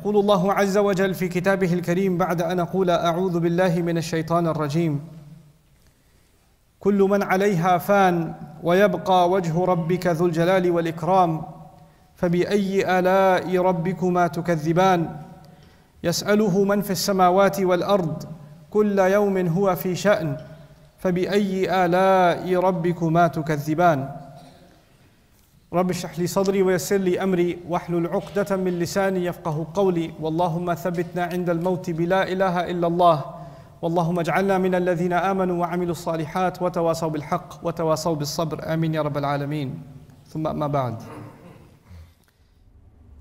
يقول الله عز وجل في كتابه الكريم بعد أن أقول أعوذ بالله من الشيطان الرجيم كل من عليها فان ويبقى وجه ربك ذو الجلال والإكرام فبأي آلاء ربكما تكذبان يسأله من في السماوات والأرض كل يوم هو في شأن فبأي آلاء ربكما تكذبان رب اشرح لي صدري ويسر لي أمري واحلل عقدة من لساني يفقه قولي واللهم ثبتنا عند الموت بلا إله إلا الله واللهم اجعلنا من الذين آمنوا وعملوا الصالحات وتواصوا بالحق وتواصوا بالصبر آمين يا رب العالمين ثم أما بعد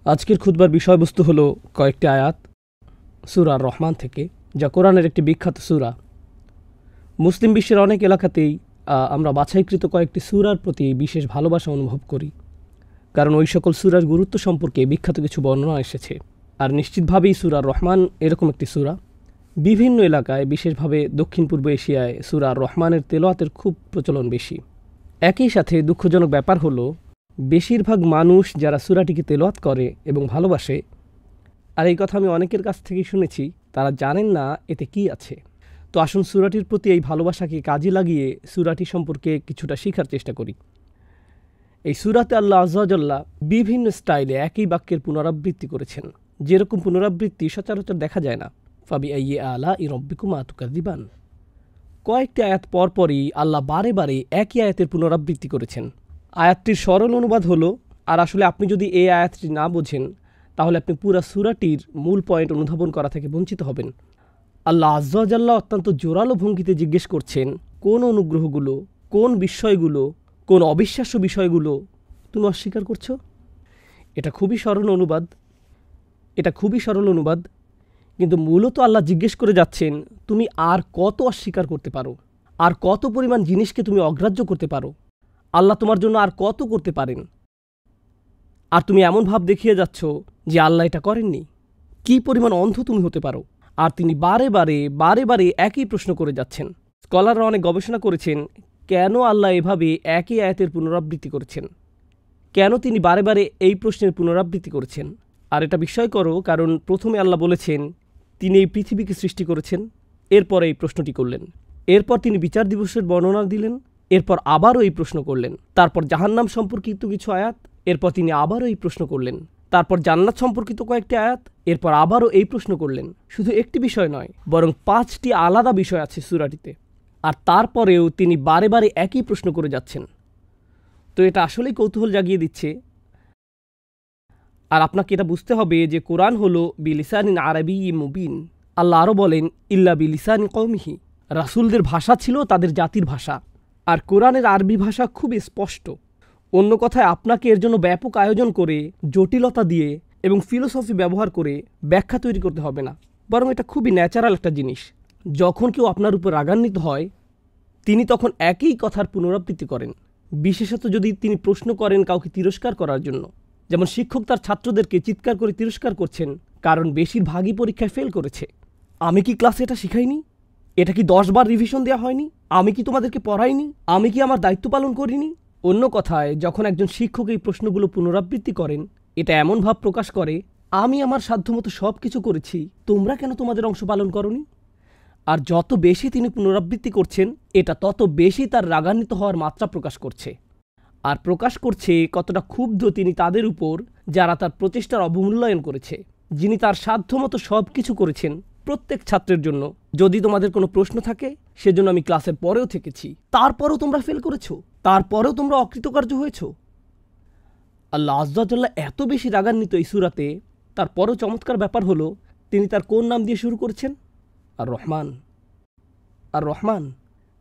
আজকের খুতবার বিষয়বস্তু হলো কয়েকটি আয়াত সূরা আর রহমান থেকে, যা কোরআনের একটি বিখ্যাত সূরা। মুসলিম বিশ্বের অনেক এলাকাতেই আমরা বাছাইকৃত কয়েকটি সূরার প্রতি বিশেষ ভালোবাসা অনুভব করি, কারণ ওই সকল সূরার গুরুত্ব সম্পর্কে বিখ্যাত কিছু বর্ণনা এসেছে। আর নিশ্চিতভাবেই সূরা আর রহমান এরকম একটি সূরা। বিভিন্ন এলাকায়, বিশেষভাবে দক্ষিণ পূর্ব এশিয়ায় সূরা আর রহমানের তেলাওয়াতের খুব প্রচলন বেশি। একই সাথে দুঃখজনক ব্যাপার হলো, বেশিরভাগ মানুষ যারা সূরাটিকে তেলাওয়াত করে এবং ভালোবাসে, আর এই কথা আমি অনেকের কাছ থেকেই শুনেছি, তারা জানেন না এতে কি আছে। তো আসুন সূরাটির প্রতি এই ভালোবাসাকে কাজে লাগিয়ে সূরাটি সম্পর্কে কিছুটা শেখার চেষ্টা করি। এই সূরাতে আল্লাহ আযজা ওয়া জাল্লা বিভিন্ন স্টাইলে একই বাক্যের পুনরাবৃত্তি করেছেন, যেরকম পুনরাবৃত্তি সচরাচর দেখা যায় না। ফাবিআইয়ি আলাই রাব্বিকুমা তুকাযযিবান। কয়েকটি আয়াত পরপরই আল্লাহ বারে বারে একই আয়াতের পুনরাবৃত্তি করেছেন। আয়াতটির সরল অনুবাদ হলো, আর আসলে আপনি যদি এই আয়াতটি না বোঝেন তাহলে আপনি পুরা সূরাটির মূল পয়েন্ট অনুধাবন করা থেকে বঞ্চিত হবেন। আল্লাহ আযজা ওয়া জাল্লা অত্যন্ত জোরালো ভঙ্গিতে জিজ্ঞেস করছেন, কোন অনুগ্রহগুলো, কোন বিস্ময়গুলো, কোন অবিশ্বাস্য বিষয়গুলো তুমি অস্বীকার করছো? এটা খুবই সরল অনুবাদ, কিন্তু মূলত আল্লাহ জিজ্ঞেস করে যাচ্ছেন, তুমি আর কত অস্বীকার করতে পারো, আর কত পরিমাণ জিনিসকে তুমি অগ্রাহ্য করতে পারো। আল্লাহ তোমার জন্য আর কত করতে পারেন, আর তুমি এমন ভাব দেখিয়ে যাচ্ছ যে আল্লাহ এটা করেননি। কি পরিমাণ অন্ধ তুমি হতে পারো। আর তিনি বারে বারে একই প্রশ্ন করে যাচ্ছেন। স্কলাররা অনেক গবেষণা করেছেন, কেন আল্লাহ এভাবে একই আয়াতের পুনরাবৃত্তি করেছেন, কেন তিনি বারে বারে এই প্রশ্নের পুনরাবৃত্তি করেছেন। আর এটা বিস্ময়কর, কারণ প্রথমে আল্লাহ বলেছেন তিনি এই পৃথিবীকে সৃষ্টি করেছেন, এরপর এই প্রশ্নটি করলেন। এরপর তিনি বিচার দিবসের বর্ণনা দিলেন, এরপর আবারও এই প্রশ্ন করলেন। তারপর জাহান্নাম সম্পর্কিত কিছু আয়াত, এরপর তিনি আবারও এই প্রশ্ন করলেন। তারপর জান্নাত সম্পর্কিত কয়েকটি আয়াত, এরপর আবারও এই প্রশ্ন করলেন। শুধু একটি বিষয় নয়, বরং 5টি আলাদা বিষয় আছে সূরাটিতে, আর তারপরেও তিনি বারে বারে একই প্রশ্ন করে যাচ্ছেন। তো এটা আসলেই কৌতূহল জাগিয়ে দিচ্ছে। আর আপনাকে এটা বুঝতে হবে যে কোরআন হলো বিলিসানিন আরাবিয়্যিম মুবিন। আল্লাহ আরও বলেন, ইল্লা বিলিসানি কওমিহি। রাসূলদের ভাষা ছিল তাদের জাতির ভাষা, আর কোরআনের আরবি ভাষা খুব স্পষ্ট। অন্য কথায়, আপনাকে এর জন্য ব্যাপক আয়োজন করে, জটিলতা দিয়ে এবং ফিলোসফি ব্যবহার করে ব্যাখ্যা তৈরি করতে হবে না, বরং এটা খুবই ন্যাচারাল একটা জিনিস। যখন কেউ আপনার উপর রাগান্বিত হয়, তিনি তখন একই কথার পুনরাবৃত্তি করেন, বিশেষত যদি তিনি প্রশ্ন করেন কাউকে তিরস্কার করার জন্য। যেমন শিক্ষক তার ছাত্রদেরকে চিৎকার করে তিরস্কার করছেন, কারণ বেশিরভাগই পরীক্ষায় ফেল করেছে। আমি কি ক্লাসে এটা শিখাইনি? এটা কি 10 বার রিভিশন দেওয়া হয়নি? আমি কি তোমাদেরকে পড়াইনি? আমি কি আমার দায়িত্ব পালন করিনি? অন্য কথায়, যখন একজন শিক্ষক এই প্রশ্নগুলো পুনরাবৃত্তি করেন, এটা এমন ভাব প্রকাশ করে, আমি আমার সাধ্যমতো সব কিছু করেছি, তোমরা কেন তোমাদের অংশ পালন করনি? আর যত বেশি তিনি পুনরাবৃত্তি করছেন, এটা তত বেশি তার রাগান্বিত হওয়ার মাত্রা প্রকাশ করছে। আর প্রকাশ করছে কতটা ক্ষুব্ধ তিনি তাদের উপর, যারা তার প্রচেষ্টার অবমূল্যায়ন করেছে, যিনি তার সাধ্যমতো সব কিছু করেছেন প্রত্যেক ছাত্রের জন্য। যদি তোমাদের কোনো প্রশ্ন থাকে, সেজন্য আমি ক্লাসের পরেও থেকেছি, তারপরেও তোমরা ফেল করেছো, তারপরেও তোমরা অকৃতকার্য হয়েছ। আল্লাহ আযজা ওয়া জাল্লা এত বেশি রাগান্বিত এই সূরাতে, তারপরেও চমৎকার ব্যাপার হলো, তিনি তার কোন নাম দিয়ে শুরু করেছেন? আর রহমান।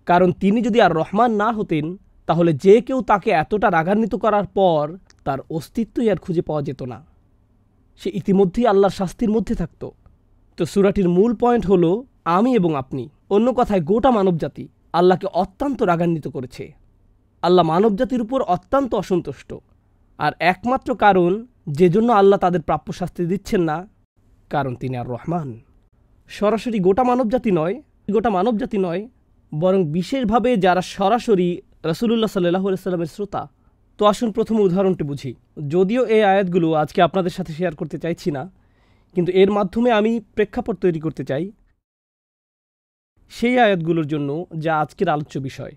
কারণ তিনি যদি আর রহমান না হতেন, তাহলে যে কেউ তাকে এতটা রাগান্বিত করার পর তার অস্তিত্বই আর খুঁজে পাওয়া যেত না, সে ইতিমধ্যেই আল্লাহর শাস্তির মধ্যে থাকত। তো সূরাটির মূল পয়েন্ট হলো, আমি এবং আপনি, অন্য কথায় গোটা মানবজাতি আল্লাহকে অত্যন্ত রাগান্বিত করেছে। আল্লাহ মানবজাতির উপর অত্যন্ত অসন্তুষ্ট। আর একমাত্র কারণ যে জন্য আল্লাহ তাদের প্রাপ্য শাস্তি দিচ্ছেন না, কারণ তিনি আর রহমান। সরাসরি গোটা মানবজাতি নয়, বরং বিশেষভাবে যারা সরাসরি রাসূলুল্লাহ সাল্লাল্লাহু আলাইহি ওয়াসাল্লামের শ্রোতা। তো আসুন প্রথম উদাহরণটি বুঝি। যদিও এই আয়াতগুলো আজকে আপনাদের সাথে শেয়ার করতে চাইছি না, কিন্তু এর মাধ্যমে আমি প্রেক্ষাপট তৈরি করতে চাই সেই আয়াতগুলোর জন্য যা আজকের আলোচ্য বিষয়।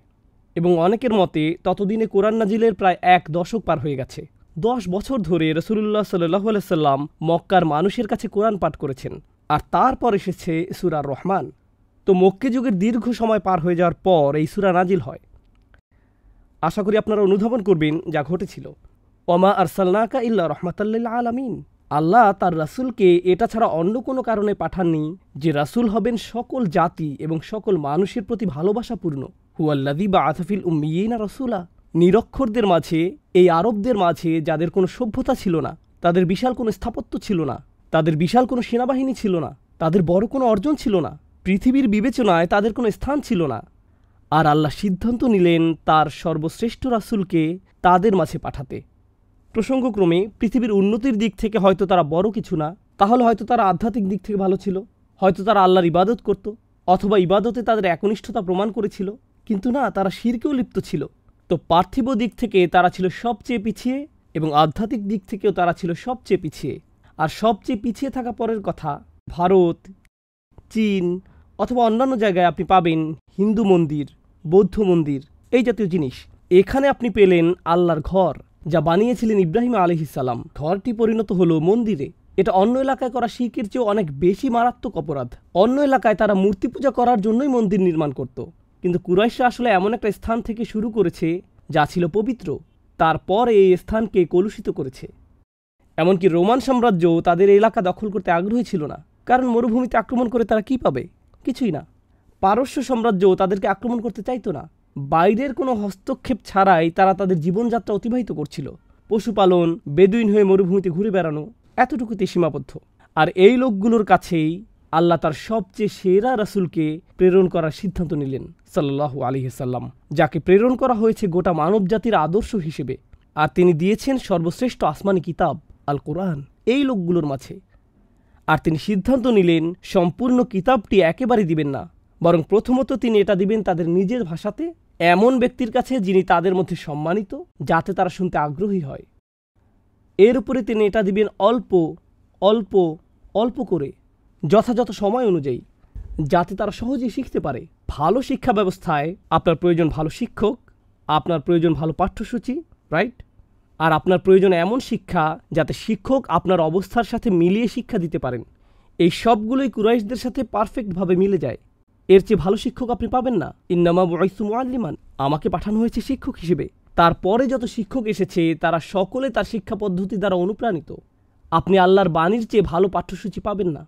এবং অনেকের মতে ততদিনে কোরআন নাজিলের প্রায় 1 দশক পার হয়ে গেছে। 10 বছর ধরে রাসূলুল্লাহ সাল্লাল্লাহু আলাইহি সাল্লাম মক্কার মানুষের কাছে কোরআন পাঠ করেছেন, আর তারপর এসেছে সূরা রহমান। তো মক্কি যুগের দীর্ঘ সময় পার হয়ে যাওয়ার পর এই সূরা নাজিল হয়। আশা করি আপনারা অনুধাবন করবেন যা ঘটেছিল। ওমা আরসালনাকা ইল্লা রাহমাতাল লিল আলামিন। আল্লাহ তার রাসূলকে এটা ছাড়া অন্য কোনো কারণে পাঠাননি যে রাসূল হবেন সকল জাতি এবং সকল মানুষের প্রতি ভালোবাসাপূর্ণ। হুয়াল্লাযী বাআসা ফিল উম্মিয়িনা রাসূলা। নিরক্ষরদের মাঝে, এই আরবদের মাঝে যাদের কোনো সভ্যতা ছিল না, তাদের বিশাল কোনো স্থাপত্য ছিল না, তাদের বিশাল কোনো সেনাবাহিনী ছিল না, তাদের বড় কোনো অর্জন ছিল না, পৃথিবীর বিবেচনায় তাদের কোনো স্থান ছিল না, আর আল্লাহ সিদ্ধান্ত নিলেন তার সর্বশ্রেষ্ঠ রাসূলকে তাদের মাঝে পাঠাতে। প্রসঙ্গক্রমে পৃথিবীর উন্নতির দিক থেকে হয়তো তারা বড় কিছু না, তাহলে হয়তো তারা আধ্যাত্মিক দিক থেকে ভালো ছিল, হয়তো তারা আল্লাহর ইবাদত করত, অথবা ইবাদতে তাদের একনিষ্ঠতা প্রমাণ করেছিল, কিন্তু না, তারা শিরকেও লিপ্ত ছিল। তো পার্থিব দিক থেকে তারা ছিল সবচেয়ে পিছিয়ে এবং আধ্যাত্মিক দিক থেকেও তারা ছিল সবচেয়ে পিছিয়ে। আর সবচেয়ে পিছিয়ে থাকা পরের কথা, ভারত, চীন অথবা অন্যান্য জায়গায় আপনি পাবেন হিন্দু মন্দির, বৌদ্ধ মন্দির, এই জাতীয় জিনিস। এখানে আপনি পেলেন আল্লাহর ঘর, যা বানিয়েছিলেন ইব্রাহিম আলাইহিস সালাম। ঘরটি পরিণত হলো মন্দিরে। এটা অন্য এলাকায় করা শিরকের চেয়েও অনেক বেশি মারাত্মক অপরাধ। অন্য এলাকায় তারা মূর্তি পূজা করার জন্যই মন্দির নির্মাণ করত, কিন্তু কুরাইশরা আসলে এমন একটা স্থান থেকে শুরু করেছে যা ছিল পবিত্র, তারপর এই স্থানকে কলুষিত করেছে। এমনকি রোমান সাম্রাজ্য তাদের এলাকা দখল করতে আগ্রহী ছিল না, কারণ মরুভূমিতে আক্রমণ করে তারা কি পাবে? কিছুই না। পারস্য সাম্রাজ্য তাদেরকে আক্রমণ করতে চাইতো না। বাইরের কোনো হস্তক্ষেপ ছাড়াই তারা তাদের জীবনযাত্রা অতিবাহিত করছিল। পশুপালন, বেদুইন হয়ে মরুভূমিতে ঘুরে বেড়ানো, এতটুকুতে সীমাবদ্ধ। আর এই লোকগুলোর কাছেই আল্লাহ তার সবচেয়ে সেরা রাসূলকে প্রেরণ করার সিদ্ধান্ত নিলেন, সাল্লাল্লাহু আলাইহি সাল্লাম, যাকে প্রেরণ করা হয়েছে গোটা মানবজাতির আদর্শ হিসেবে। আর তিনি দিয়েছেন সর্বশ্রেষ্ঠ আসমানি কিতাব আল কোরআন এই লোকগুলোর মাঝে। আর তিনি সিদ্ধান্ত নিলেন সম্পূর্ণ কিতাবটি একেবারে দিবেন না, বরং প্রথমত তিনি এটা দিবেন তাদের নিজের ভাষাতে, এমন ব্যক্তির কাছে যিনি তাদের মধ্যে সম্মানিত, যাতে তারা শুনতে আগ্রহী হয়। এর উপরে তিনি এটা দিবেন অল্প অল্প অল্প করে, যথাযথ সময় অনুযায়ী, যাতে তারা সহজেই শিখতে পারে। ভালো শিক্ষা ব্যবস্থায় আপনার প্রয়োজন ভালো শিক্ষক, আপনার প্রয়োজন ভালো পাঠ্যসূচি, রাইট? আর আপনার প্রয়োজন এমন শিক্ষা যাতে শিক্ষক আপনার অবস্থার সাথে মিলিয়ে শিক্ষা দিতে পারেন। এই সবগুলোই কুরাইশদের সাথে পারফেক্টভাবে মিলে যায়। এর চেয়ে ভালো শিক্ষক আপনি পাবেন না। ইন্নামা বুইসু মুআল্লিমান, আমাকে পাঠানো হয়েছে শিক্ষক হিসেবে। তারপরে যত শিক্ষক এসেছে তারা সকলে তার শিক্ষা পদ্ধতি দ্বারা অনুপ্রাণিত। আপনি আল্লাহর বাণীর চেয়ে ভালো পাঠ্যসূচি পাবেন না।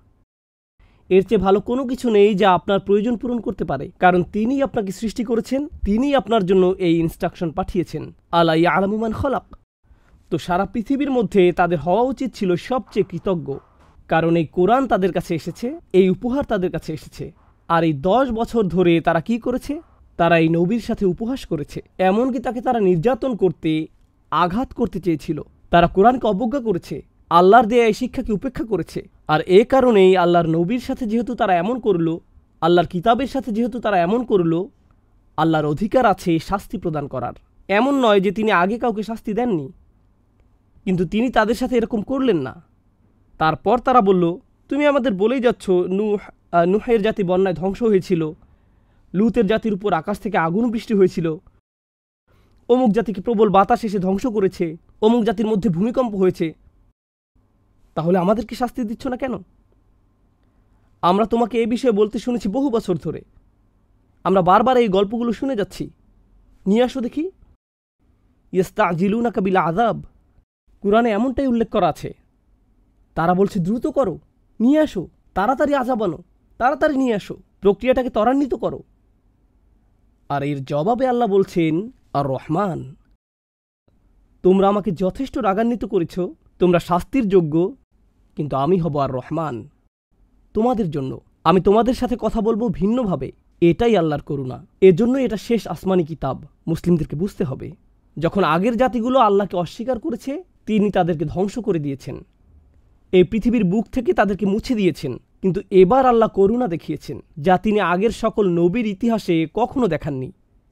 এর চেয়ে ভালো কোনো কিছু নেই যা আপনার প্রয়োজন পূরণ করতে পারে, কারণ তিনিই আপনাকে সৃষ্টি করেছেন, তিনিই আপনার জন্য এই ইনস্ট্রাকশন পাঠিয়েছেন। আলা ইয়ালামু মান খালাক। তো সারা পৃথিবীর মধ্যে তাদের হওয়া উচিত ছিল সবচেয়ে কৃতজ্ঞ, কারণ এই কোরআন তাদের কাছে এসেছে, এই উপহার তাদের কাছে এসেছে। আর এই 10 বছর ধরে তারা কি করেছে? তারা এই নবীর সাথে উপহাস করেছে, এমনকি তাকে তারা নির্যাতন করতে, আঘাত করতে চেয়েছিল। তারা কোরআনকে অবজ্ঞা করেছে, আল্লাহর দেয়া এই শিক্ষাকে উপেক্ষা করেছে। আর এ কারণেই আল্লাহর নবীর সাথে যেহেতু তারা এমন করলো, আল্লাহর কিতাবের সাথে যেহেতু তারা এমন করলো, আল্লাহর অধিকার আছে শাস্তি প্রদান করার। এমন নয় যে তিনি আগে কাউকে শাস্তি দেননি, কিন্তু তিনি তাদের সাথে এরকম করলেন না। তারপর তারা বলল, তুমি আমাদের বলেই যাচ্ছ নুহের জাতি বন্যায় ধ্বংস হয়েছিল, লুতের জাতির উপর আকাশ থেকে আগুন বৃষ্টি হয়েছিল, অমুক জাতিকে প্রবল বাতাস এসে ধ্বংস করেছে, অমুক জাতির মধ্যে ভূমিকম্প হয়েছে। তাহলে আমাদেরকে শাস্তি দিচ্ছ না কেন? আমরা তোমাকে এই বিষয়ে বলতে শুনেছি বহু বছর ধরে, আমরা বারবার এই গল্পগুলো শুনে যাচ্ছি। নিয়ে আসো দেখি। ইস্তাজিলুনাকা বিল আযাব, কুরআনে এমনটাই উল্লেখ করা আছে। তারা বলছে দ্রুত করো, নিয়ে আসো, তাড়াতাড়ি আযাব আনো, তাড়াতাড়ি নিয়ে আসো, প্রক্রিয়াটাকে ত্বরান্বিত করো। আর এর জবাবে আল্লাহ বলছেন, আর রহমান, তোমরা আমাকে যথেষ্ট রাগান্বিত করেছ, তোমরা শাস্তির যোগ্য, কিন্তু আমি হব আর রহমান তোমাদের জন্য। আমি তোমাদের সাথে কথা বলবো ভিন্নভাবে। এটাই আল্লাহর করুণা। এজন্য এটা শেষ আসমানি কিতাব। মুসলিমদেরকে বুঝতে হবে, যখন আগের জাতিগুলো আল্লাহকে অস্বীকার করেছে, তিনি তাদেরকে ধ্বংস করে দিয়েছেন, এই পৃথিবীর বুক থেকে তাদেরকে মুছে দিয়েছেন। কিন্তু এবার আল্লাহ করুণা দেখিয়েছেন, যা তিনি আগের সকল নবীর ইতিহাসে কখনো দেখাননি।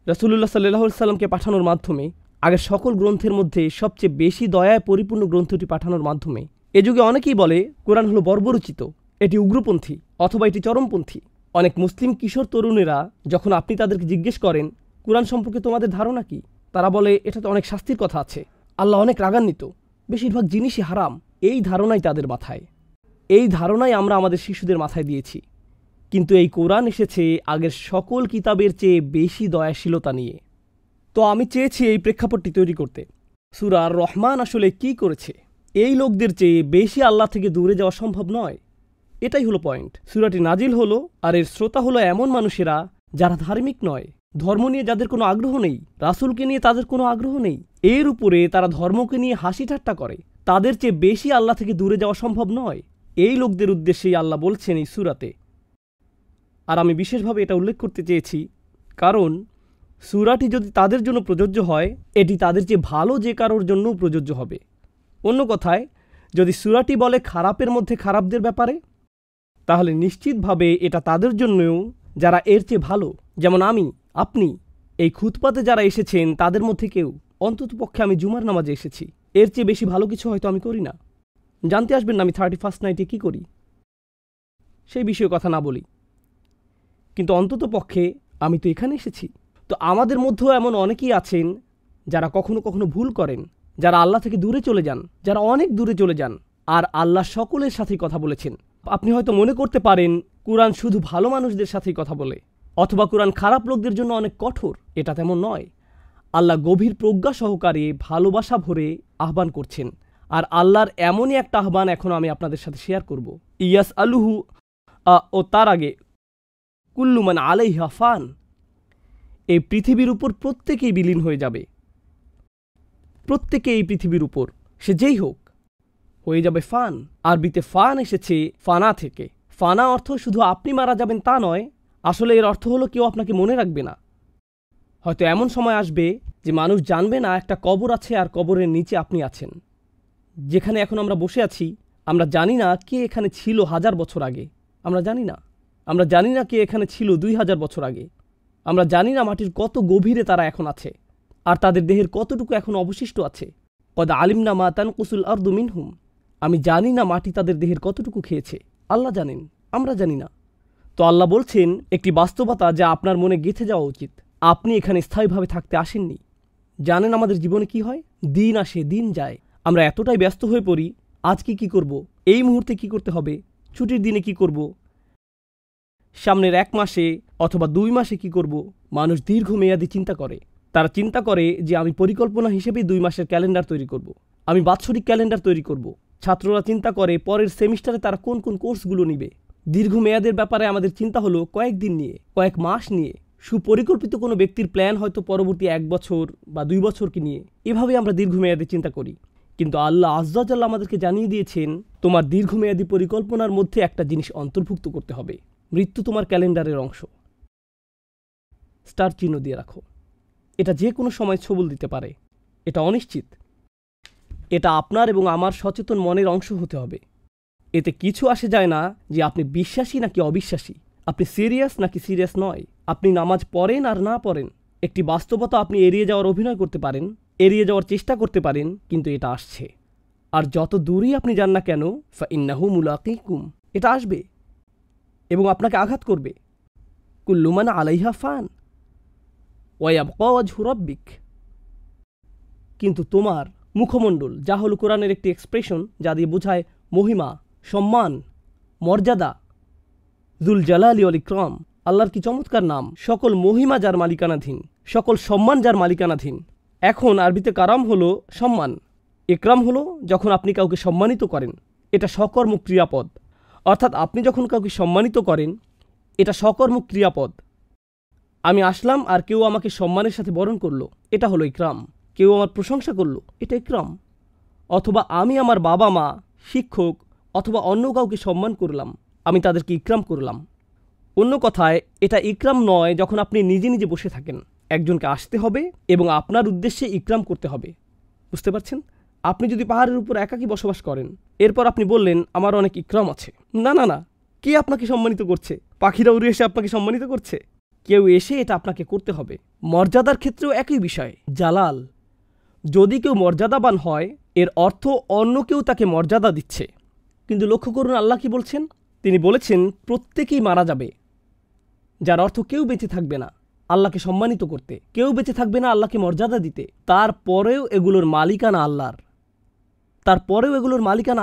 রাসূলুল্লাহ সাল্লাল্লাহু আলাইহি সাল্লামকে পাঠানোর মাধ্যমে, আগের সকল গ্রন্থের মধ্যে সবচেয়ে বেশি দয়ায় পরিপূর্ণ গ্রন্থটি পাঠানোর মাধ্যমে এ যুগে অনেকেই বলে কোরআন হলো বর্বরচিত, এটি উগ্রপন্থী অথবা এটি চরমপন্থী। অনেক মুসলিম কিশোর তরুণেরা যখন আপনি তাদেরকে জিজ্ঞেস করেন কোরআন সম্পর্কে তোমাদের ধারণা কি, তারা বলে এটাতে অনেক শাস্তির কথা আছে, আল্লাহ অনেক রাগান্বিত, বেশিরভাগ জিনিসই হারাম। এই ধারণাই তাদের মাথায়, এই ধারণাই আমরা আমাদের শিশুদের মাথায় দিয়েছি। কিন্তু এই কোরআন এসেছে আগের সকল কিতাবের চেয়ে বেশি দয়াশীলতা নিয়ে। তো আমি চেয়েছি এই প্রেক্ষাপটটি তৈরি করতে। সূরা আর রহমান আসলে কি করেছে? এই লোকদের চেয়ে বেশি আল্লাহ থেকে দূরে যাওয়া সম্ভব নয়, এটাই হলো পয়েন্ট। সূরাটি নাজিল হলো আর এর শ্রোতা হলো এমন মানুষেরা যারা ধার্মিক নয়, ধর্ম নিয়ে যাদের কোনো আগ্রহ নেই, রাসূলকে নিয়ে তাদের কোনো আগ্রহ নেই, এর উপরে তারা ধর্মকে নিয়ে হাসি ঠাট্টা করে। তাদের চেয়ে বেশি আল্লাহ থেকে দূরে যাওয়া সম্ভব নয়। এই লোকদের উদ্দেশ্যেই আল্লাহ বলছেন এই সূরাতে। আর আমি বিশেষভাবে এটা উল্লেখ করতে চেয়েছি কারণ সূরাটি যদি তাদের জন্য প্রযোজ্য হয়, এটি তাদের চেয়ে ভালো যে কারোর জন্যও প্রযোজ্য হবে। অন্য কথায়, যদি সূরাটি বলে খারাপের মধ্যে খারাপদের ব্যাপারে, তাহলে নিশ্চিতভাবে এটা তাদের জন্যও যারা এর চেয়ে ভালো, যেমন আমি, আপনি, এই খুতবাতে যারা এসেছেন তাদের মধ্যে কেউ। অন্ততপক্ষে আমি জুমার নামাজে এসেছি, এর চেয়ে বেশি ভালো কিছু হয়তো আমি করি না। জানতে আসবেন না আমি 31st নাইটে কী করি, সেই বিষয়ে কথা না বলি, কিন্তু অন্তত পক্ষে আমি তো এখানে এসেছি। তো আমাদের মধ্যেও এমন অনেকেই আছেন যারা কখনো কখনো ভুল করেন, যারা আল্লাহ থেকে দূরে চলে যান, যারা অনেক দূরে চলে যান। আর আল্লাহ সকলের সাথেই কথা বলেছেন। আপনি হয়তো মনে করতে পারেন কুরআন শুধু ভালো মানুষদের সাথেই কথা বলে, অথবা কুরআন খারাপ লোকদের জন্য অনেক কঠোর। এটা তেমন নয়। আল্লাহ গভীর প্রজ্ঞা সহকারে ভালোবাসা ভরে আহ্বান করছেন। আর আল্লাহর এমনই একটা আহ্বান এখন আমি আপনাদের সাথে শেয়ার করব। ইয়াস আলুহু ও তার আগে কুল্লু মান আলাইহা ফান, এই পৃথিবীর উপর প্রত্যেকেই বিলীন হয়ে যাবে। প্রত্যেকে এই পৃথিবীর উপর, সে যেই হোক, হয়ে যাবে ফান। আরবিতে ফান এসেছে ফানা থেকে। ফানা অর্থ শুধু আপনি মারা যাবেন তা নয়, আসলে এর অর্থ হলো কেউ আপনাকে মনে রাখবে না। হয়তো এমন সময় আসবে যে মানুষ জানবে না একটা কবর আছে আর কবরের নিচে আপনি আছেন। যেখানে এখন আমরা বসে আছি, আমরা জানি না কে এখানে ছিল 1000 বছর আগে। আমরা জানি না। আমরা জানি না কে এখানে ছিল 2000 বছর আগে। আমরা জানি না মাটির কত গভীরে তারা এখন আছে, আর তাদের দেহের কতটুকু এখন অবশিষ্ট আছে। কদ আলিমনা মা তানকুসুল আরদু মিনহুম, আমি জানি না মাটি তাদের দেহের কতটুকু খেয়েছে। আল্লাহ জানেন, আমরা জানি না। তো আল্লাহ বলছেন একটি বাস্তবতা যা আপনার মনে গেঁথে যাওয়া উচিত। আপনি এখানে স্থায়ীভাবে থাকতে আসেননি। জানেন আমাদের জীবনে কি হয়? দিন আসে দিন যায়। আমরা এতটাই ব্যস্ত হয়ে পড়ি, আজকে কি করব, এই মুহূর্তে কি করতে হবে, ছুটির দিনে কি করব, সামনের 1 মাসে অথবা 2 মাসে কি করব। মানুষ দীর্ঘমেয়াদী চিন্তা করে। তারা চিন্তা করে যে আমি পরিকল্পনা হিসেবে 2 মাসের ক্যালেন্ডার তৈরি করব, আমি বাৎসরিক ক্যালেন্ডার তৈরি করব। ছাত্ররা চিন্তা করে পরের সেমিস্টারে তারা কোন কোন কোর্সগুলো নিবে। দীর্ঘমেয়াদের ব্যাপারে আমাদের চিন্তা হলো কয়েকদিন নিয়ে, কয়েক মাস নিয়ে। সুপরিকল্পিত কোনো ব্যক্তির প্ল্যান হয়তো পরবর্তী 1 বছর বা 2 বছরকে নিয়ে। এভাবে আমরা দীর্ঘমেয়াদে চিন্তা করি। কিন্তু আল্লাহ আজ্জা ওয়া জাল্লা আমাদেরকে জানিয়ে দিয়েছেন তোমার দীর্ঘমেয়াদী পরিকল্পনার মধ্যে একটা জিনিস অন্তর্ভুক্ত করতে হবে। মৃত্যু তোমার ক্যালেন্ডারের অংশ। স্টার চিহ্ন দিয়ে রাখো। এটা যে কোনো সময় ছবল দিতে পারে। এটা অনিশ্চিত। এটা আপনার এবং আমার সচেতন মনের অংশ হতে হবে। এতে কিছু আসে যায় না যে আপনি বিশ্বাসী নাকি অবিশ্বাসী, আপনি সিরিয়াস নাকি সিরিয়াস নয়, আপনি নামাজ পড়েন আর না পড়েন। একটি বাস্তবতা আপনি এড়িয়ে যাওয়ার অভিনয় করতে পারেন, এড়িয়ে যাওয়ার চেষ্টা করতে পারেন, কিন্তু এটা আসছে। আর যত দূরেই আপনি যান না কেন, ফাইন্নাহু মুলাকিকুম, এটা আসবে এবং আপনাকে আঘাত করবে। কুল্লু মান আলাইহা ফান ওয়া ইয়াবকা ওয়াজহু রাব্বিক। কিন্তু তোমার মুখমণ্ডল, যা হলো কোরআনের একটি এক্সপ্রেশন যা দিয়ে বোঝায় মহিমা, সম্মান, মর্যাদা, যুল জালালি ওয়াল ইকরাম। আল্লাহর কি চমৎকার নাম। সকল মহিমা যার মালিকানাধীন, সকল সম্মান যার মালিকানাধীন। এখন আরবিতে কারাম হলো সম্মান, ইকরাম হলো যখন আপনি কাউকে সম্মানিত করেন। এটা সকর্ম ক্রিয়াপদ, অর্থাৎ আপনি যখন কাউকে সম্মানিত করেন, এটা সকর্ম ক্রিয়াপদ। আমি আসলাম আর কেউ আমাকে সম্মানের সাথে বরণ করলো, এটা হলো ইকরাম। কেউ আমার প্রশংসা করলো, এটা ইকরাম। অথবা আমি আমার বাবা মা, শিক্ষক অথবা অন্য কাউকে সম্মান করলাম, আমি তাদেরকে ইকরাম করলাম। অন্য কথায়, এটা ইকরাম নয় যখন আপনি নিজে নিজে বসে থাকেন। একজনকে আসতে হবে এবং আপনার উদ্দেশ্যে ইকরাম করতে হবে। বুঝতে পারছেন? আপনি যদি পাহাড়ের উপর একাকী বসবাস করেন, এরপর আপনি বললেন আমার অনেক ইকরাম আছে। না না না, কে আপনাকে সম্মানিত করছে? পাখিরা উড়ে এসে আপনাকে সম্মানিত করছে? কেউ এসে এটা আপনাকে করতে হবে। মর্যাদার ক্ষেত্রেও একই বিষয়। জালাল, যদি কেউ মর্যাদাবান হয় এর অর্থ অন্য কেউ তাকে মর্যাদা দিচ্ছে। কিন্তু লক্ষ্য করুন আল্লাহ কি বলছেন। তিনি বলেছেন প্রত্যেকেই মারা যাবে, যার অর্থ কেউ বেঁচে থাকবে না আল্লাহকে সম্মানিত করতে, কেউ বেঁচে থাকবে না আল্লাহকে মর্যাদা দিতে। তারপরেও এগুলোর মালিকানা আল্লাহর,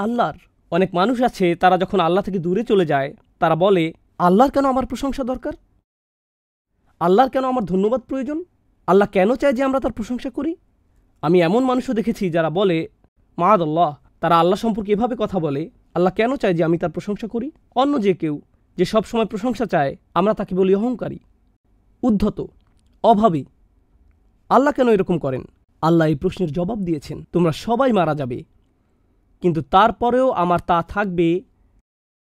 আল্লাহর। অনেক মানুষ আছে তারা যখন আল্লাহ থেকে দূরে চলে যায় তারা বলে, আল্লাহর কেন আমার প্রশংসা দরকার, আল্লাহর কেন আমার ধন্যবাদ প্রয়োজন, আল্লাহ কেন চায় যে আমরা তার প্রশংসা করি। আমি এমন মানুষও দেখেছি যারা বলে মাআদাল্লাহ, তারা আল্লাহ সম্পর্কে এভাবে কথা বলে, আল্লাহ কেন চায় যে আমি তার প্রশংসা করি। অন্য যে কেউ যে সব সময় প্রশংসা চায় আমরা তাকে বলি অহংকারী, উদ্ধত, অভাবী। আল্লাহ কেন এরকম করেন? আল্লাহ এই প্রশ্নের জবাব দিয়েছেন, তোমরা সবাই মারা যাবে, কিন্তু তারপরেও আমার তা থাকবে।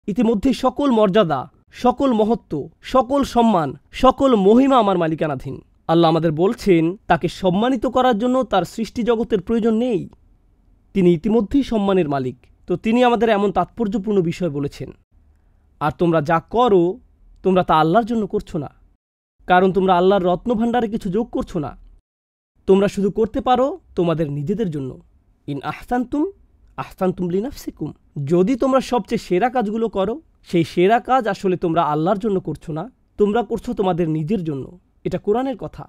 ইতিমধ্যে সকল মর্যাদা, সকল মহত্ব, সকল সম্মান, সকল মহিমা আমার মালিকানাধীন। আল্লাহ আমাদের বলছেন তাকে সম্মানিত করার জন্য তার সৃষ্টি জগতের প্রয়োজন নেই, তিনি ইতিমধ্যেই সম্মানের মালিক। তো তিনি আমাদের এমন তাৎপর্যপূর্ণ বিষয় বলেছেন, আর তোমরা যা করো তোমরা তা আল্লাহর জন্য করছো না, কারণ তোমরা আল্লাহর রত্নভাণ্ডারে কিছু যোগ করছো না, তোমরা শুধু করতে পারো তোমাদের নিজেদের জন্য। ইন আহসানতুম আহসানতুম লিনাফসিকুম, যদি তোমরা সবচেয়ে সেরা কাজগুলো করো, সেই সেরা কাজ আসলে তোমরা আল্লাহর জন্য করছো না, তোমরা করছো তোমাদের নিজের জন্য। এটা কোরআনের কথা।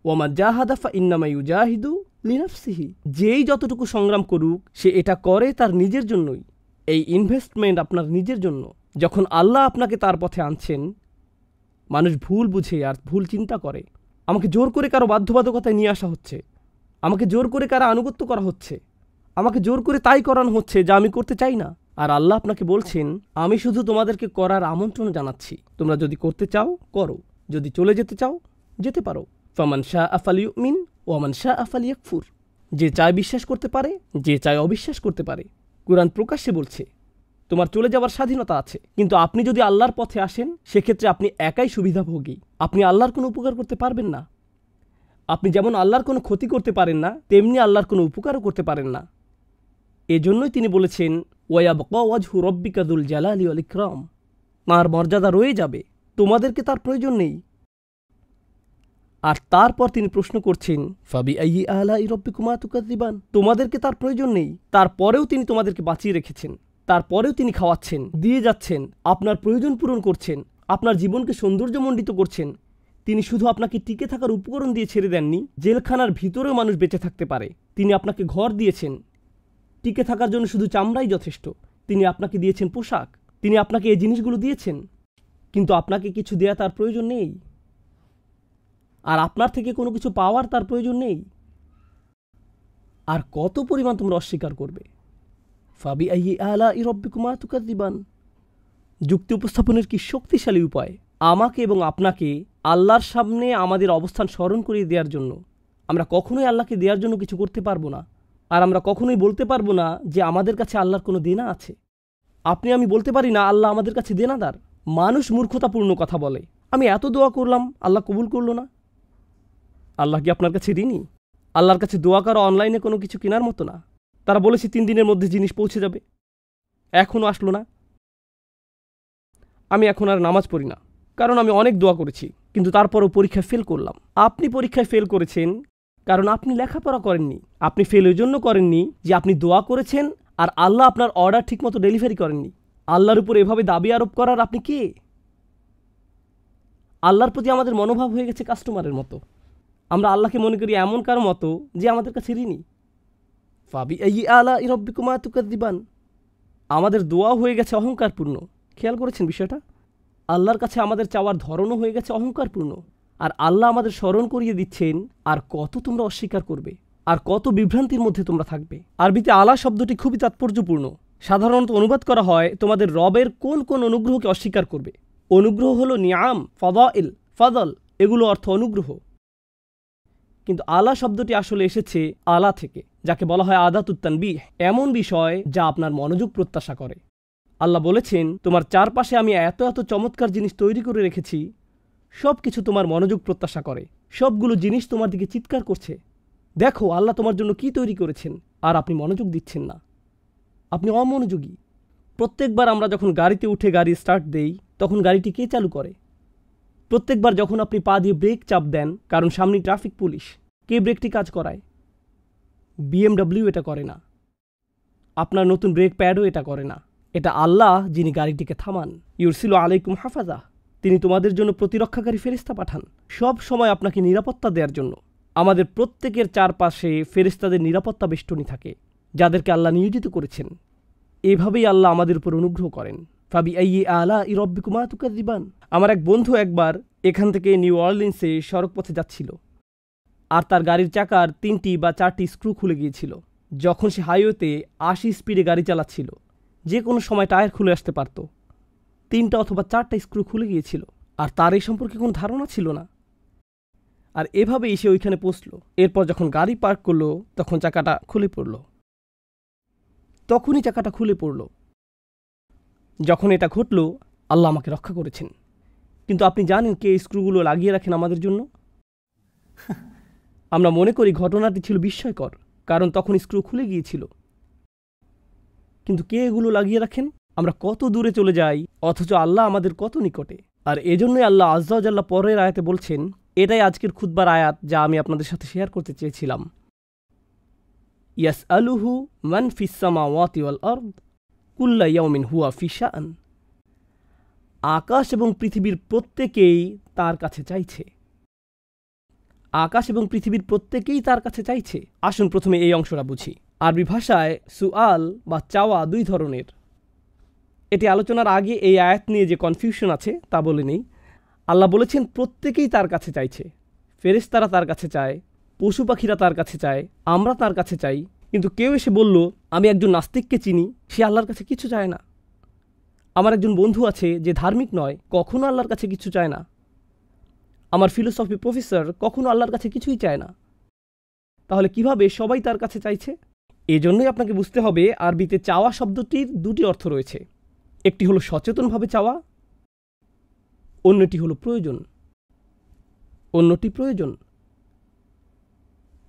ওয়ামা জাহাদা ফা ইন্নামা ইউজাহিদু লিনাফসিহি, যেই যতটুকু সংগ্রাম করুক সে এটা করে তার নিজের জন্যই। এই ইনভেস্টমেন্ট আপনার নিজের জন্য। যখন আল্লাহ আপনাকে তার পথে আনছেন, মানুষ ভুল বুঝে আর ভুল চিন্তা করে, আমাকে জোর করে কারো বাধ্যবাধকতায় নিয়ে আসা হচ্ছে, আমাকে জোর করে কারো আনুগত্য করা হচ্ছে, আমাকে জোর করে তাই করানো হচ্ছে যা আমি করতে চাই না। আর আল্লাহ আপনাকে বলছেন, আমি শুধু তোমাদেরকে করার আমন্ত্রণ জানাচ্ছি, তোমরা যদি করতে চাও করো, যদি চলে যেতে চাও যেতে পারো। ফামান শাআ ফালিউমিন ওয়া মান শাআ ফালিয়াকফুর, যে চায় বিশ্বাস করতে পারে, যে চায় অবিশ্বাস করতে পারে। কুরআন প্রকাশ্যে বলছে তোমার চলে যাওয়ার স্বাধীনতা আছে, কিন্তু আপনি যদি আল্লাহর পথে আসেন সেক্ষেত্রে আপনি একাই সুবিধাভোগী। আপনি আল্লাহর কোনো উপকার করতে পারবেন না। আপনি যেমন আল্লাহর কোনো ক্ষতি করতে পারেন না, তেমনি আল্লাহর কোনো উপকারও করতে পারেন না। এজন্যই তিনি বলেছেন ওয়ায়াবকা ওয়াজহু রব্বিকা যুল জালালি ওয়াল ইকরাম, তাঁর মর্যাদা রয়ে যাবে, তোমাদেরকে তার প্রয়োজন নেই। আর তারপর তিনি প্রশ্ন করছেন ফাবিআইয়ি আলাই রব্বিকুমা তুকাযযিবান, তোমাদেরকে তার প্রয়োজন নেই, তারপরেও তিনি তোমাদেরকে বাঁচিয়ে রেখেছেন, তারপরেও তিনি খাওয়াচ্ছেন, দিয়ে যাচ্ছেন, আপনার প্রয়োজন পূরণ করছেন, আপনার জীবনকে সৌন্দর্যমণ্ডিত করছেন। তিনি শুধু আপনাকে টিকে থাকার উপকরণ দিয়ে ছেড়ে দেননি, জেলখানার ভিতরেও মানুষ বেঁচে থাকতে পারে। তিনি আপনাকে ঘর দিয়েছেন, টিকে থাকার জন্য শুধু চামড়াই যথেষ্ট। তিনি আপনাকে দিয়েছেন পোশাক, তিনি আপনাকে এই জিনিসগুলো দিয়েছেন, কিন্তু আপনাকে কিছু দেয়া তার প্রয়োজন নেই, আর আপনার থেকে কোনো কিছু পাওয়ার তার প্রয়োজন নেই। আর কত পরিমাণ তোমরা অস্বীকার করবে। ফাবিআইয়ি আলাই রব্বিকুমা তুকাযযিবান, যুক্তি উপস্থাপনের কি শক্তিশালী উপায় আমাকে এবং আপনাকে আল্লাহর সামনে আমাদের অবস্থান স্মরণ করিয়ে দেওয়ার জন্য। আমরা কখনোই আল্লাহকে দেওয়ার জন্য কিছু করতে পারবো না, আর আমরা কখনোই বলতে পারবো না যে আমাদের কাছে আল্লাহর কোনো দেনা আছে। আপনি আমি বলতে পারি না আল্লাহ আমাদের কাছে দেনাদার। মানুষ মূর্খতাপূর্ণ কথা বলে, আমি এত দোয়া করলাম আল্লাহ কবুল করলো না। আল্লাহ কি আপনার কাছে ঋণী? আল্লাহর কাছে দোয়া করা অনলাইনে কোনো কিছু কেনার মতো না। তারা বলেছে 3 দিনের মধ্যে জিনিস পৌঁছে যাবে, এখনও আসলো না। আমি এখন আর নামাজ পড়ি না, কারণ আমি অনেক দোয়া করেছি, কিন্তু তারপরও পরীক্ষায় ফেল করলাম। আপনি পরীক্ষায় ফেল করেছেন কারণ আপনি লেখাপড়া করেননি। আপনি ফেল ওই জন্য করেননি যে আপনি দোয়া করেছেন আর আল্লাহ আপনার অর্ডার ঠিকমতো ডেলিভারি করেননি। আল্লাহর উপর এভাবে দাবি আরোপ করার আপনি কে? আল্লাহর প্রতি আমাদের মনোভাব হয়ে গেছে কাস্টমারের মতো। আমরা আল্লাহকে মনে করি এমন কারো মতো যে আমাদের কাছে ঋণী। ফাবিআইয়ি আলাই রব্বিকুমা তুকাযযিবান, আমাদের দোয়া হয়ে গেছে অহংকারপূর্ণ। খেয়াল করেছেন বিষয়টা? আল্লাহর কাছে আমাদের চাওয়ার ধরনও হয়ে গেছে অহংকারপূর্ণ। আর আল্লাহ আমাদের স্মরণ করিয়ে দিচ্ছেন, আর কত তোমরা অস্বীকার করবে, আর কত বিভ্রান্তির মধ্যে তোমরা থাকবে। আরবিতে আলা শব্দটি খুবই তাৎপর্যপূর্ণ। সাধারণত অনুবাদ করা হয় তোমাদের রবের কোন কোন অনুগ্রহকে অস্বীকার করবে। অনুগ্রহ হলো নিয়াম, ফাদাইল, ফাদল, এগুলো অর্থ অনুগ্রহ। কিন্তু আলা শব্দটি আসলে এসেছে আলা থেকে, যাকে বলা হয় আদাতুত তানবিহ, এমন বিষয় যা আপনার মনোযোগ প্রত্যাশা করে। আল্লাহ বলেছেন তোমার চারপাশে আমি এত এত চমৎকার জিনিস তৈরি করে রেখেছি, সব কিছু তোমার মনোযোগ প্রত্যাশা করে, সবগুলো জিনিস তোমার দিকে চিৎকার করছে, দেখো আল্লাহ তোমার জন্য কি তৈরি করেছেন, আর আপনি মনোযোগ দিচ্ছেন না, আপনি অমনোযোগী। প্রত্যেকবার আমরা যখন গাড়িতে উঠে গাড়ি স্টার্ট দেই তখন গাড়িটি কে চালু করে? প্রত্যেকবার যখন আপনি পা দিয়ে ব্রেক চাপ দেন কারণ সামনে ট্রাফিক পুলিশ, কে ব্রেকটি কাজ করায়? BMW এটা করে না, আপনার নতুন ব্রেক প্যাডও এটা করে না। এটা আল্লাহ যিনি গাড়িটিকে থামান। ইউরসিলু আলাইকুম হাফাজা, তিনি তোমাদের জন্য প্রতিরক্ষাকারী ফেরেশতা পাঠান সব সময় আপনাকে নিরাপত্তা দেওয়ার জন্য। আমাদের প্রত্যেকের চারপাশে ফেরেশতাদের নিরাপত্তা বেষ্টনী থাকে, যাদেরকে আল্লাহ নিয়োজিত করেছেন। এভাবেই আল্লাহ আমাদের উপর অনুগ্রহ করেন। ফাবি আইয়ি আলা রাব্বিকুমা তুকাযিবান। আমার এক বন্ধু একবার এখান থেকে নিউ অরলিন্সে সড়ক পথে যাচ্ছিল, আর তার গাড়ির চাকার 3টি বা 4টি স্ক্রু খুলে গিয়েছিল। যখন সে হাইওয়েতে 80 স্পিডে গাড়ি চালাচ্ছিল, যে কোনো সময় টায়ার খুলে আসতে পারত। 3টা অথবা 4টা স্ক্রু খুলে গিয়েছিল, আর তার এই সম্পর্কে কোনো ধারণা ছিল না। আর এভাবেই সে ওইখানে পৌঁছল। এরপর যখন গাড়ি পার্ক করলো, তখন চাকাটা খুলে পড়ল। তখনই চাকাটা খুলে পড়ল। যখন এটা ঘটল, আল্লাহ আমাকে রক্ষা করেছেন। কিন্তু আপনি জানেন কে স্ক্রুগুলো লাগিয়ে রাখেন আমাদের জন্য? আমরা মনে করি ঘটনাটি ছিল বিস্ময়কর, কারণ তখন স্ক্রু খুলে গিয়েছিল। কিন্তু কে এগুলো লাগিয়ে রাখেন? আমরা কত দূরে চলে যাই, অথচ আল্লাহ আমাদের কত নিকটে। আর এজন্যই আল্লাহ আজ্জা ওয়া জাল্লা পরের আয়াতে বলছেন, এটাই আজকের খুতবার আয়াত যা আমি আপনাদের সাথে শেয়ার করতে চেয়েছিলাম। ইয়াসআলুহু মান ফিস সামাওয়াতি ওয়াল আরদ কুল্লা ইয়াউমিন হুয়া ফি শাআন। আকাশ এবং পৃথিবীর প্রত্যেকেই তার কাছে চাইছে। আকাশ এবং পৃথিবীর প্রত্যেকেই তার কাছে চাইছে। আসুন প্রথমে এই অংশটা বুঝি। আরবি ভাষায় সুআল বা চাওয়া 2 ধরনের। এটি আলোচনার আগে এই আয়াত নিয়ে যে কনফিউশন আছে তা বলে নেই। আল্লাহ বলেছেন প্রত্যেকেই তার কাছে চাইছে। ফেরেশতারা তার কাছে চায়, পশু পাখিরা তার কাছে চায়, আমরা তার কাছে চাই। কিন্তু কেউ এসে বলল, আমি একজন নাস্তিককে চিনি, সে আল্লাহর কাছে কিছু চায় না। আমার একজন বন্ধু আছে যে ধার্মিক নয়, কখনো আল্লাহর কাছে কিছু চায় না। আমার ফিলোসফি প্রফেসর কখনো আল্লাহর কাছে কিছুই চায় না। তাহলে কিভাবে সবাই তার কাছে চাইছে? এজন্যই আপনাকে বুঝতে হবে আরবিতে চাওয়া শব্দটির 2টি অর্থ রয়েছে। একটি হলো সচেতনভাবে চাওয়া, অন্যটি হলো প্রয়োজন। অন্যটি প্রয়োজন।